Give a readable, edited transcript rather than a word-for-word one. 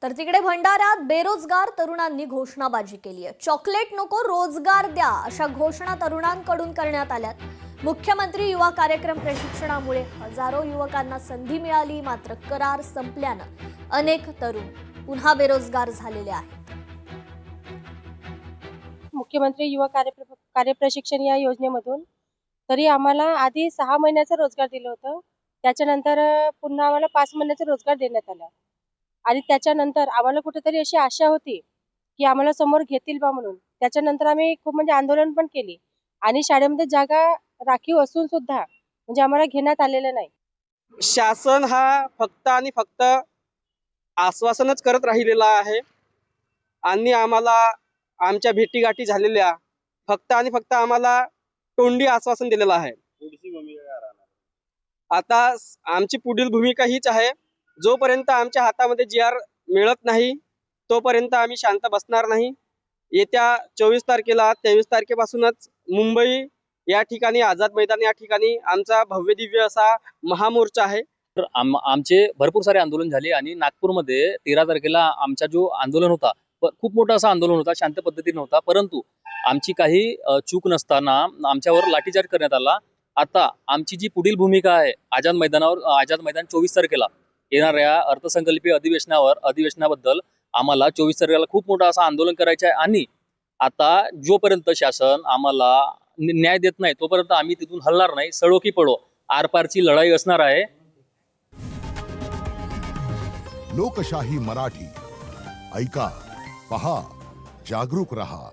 तर तिकडे भंडाऱ्यात बेरोजगार तरुणांनी घोषणाबाजी केली आहे। चॉकलेट नको रोजगार द्या अशा घोषणा तरुणांकडून करण्यात आल्यात। मुख्यमंत्री युवा कार्यक्रम प्रशिक्षणामुळे हजारो युवकांना संधी मिळाली, मात्र करार संपल्यानं अनेक तरुण पुन्हा बेरोजगार झालेले आहेत। मुख्यमंत्री युवा कार्यप्रशिक्षण या योजनेमधून तरी आम्हाला आधी 6 महिन्याचा रोजगार दिलं होतं। त्याच्यानंतर पुन्हा आम्हाला 5 महिन्याचा रोजगार देण्यात आला आणि त्याच्यानंतर आम्हाला कुठेतरी अशी आशा होती की आम्हाला समोर घेतील बा म्हणून। त्याच्यानंतर आम्ही खूप आंदोलन पण केली आणि शाळेमध्ये जागा राखीव असून सुद्धा आम्हाला घेण्यात आलेलं नाही। शासन हा फक्त आणि फक्त आश्वासनच करत राहिलेला आहे आणि आम्हाला आमच्या भेटीगाठी झालेल्या फक्त आणि फक्त आम्हाला तोंडी आश्वासन दिलेलं आहे। आता आमची पुढील भूमिका हीच आहे, जोपर्यंत आमच्या हातामध्ये GR मिळत नाही तोपर्यंत आम्ही शांत बसणार नाही। येत्या 24 तारखेला 23 तारखेपासूनच मुंबई या ठिकाणी आझाद मैदान या ठिकाणी आमचा भव्य दिव्य असा महामोर्चा आहे। तर आमचे भरपूर सारे आंदोलन झाले आणि नागपूरमध्ये 13 तारखेला आमचा जो आंदोलन होता, खूप मोठा असा आंदोलन होता, शांत पद्धतीने होता, परंतु आमची काही चूक नसताना आमच्यावर लाठीचार्ज करण्यात आला। आता आमची जी पुढील भूमिका आहे, आझाद मैदान 24 तारखेला येणाऱ्या अर्थसंकल्पीय अधिवेशनाबद्दल आम्हाला 24 तारखेला खूप मोठा असं आंदोलन करायचं आहे आणि आता जोपर्यंत शासन आम्हाला न्याय देत नाही तोपर्यंत आम्ही तिथून हलणार नाही। सडो की पडो आरपारची लढाई असणार आहे। लोकशाही मराठी ऐका, पहा, जागरूक रहा।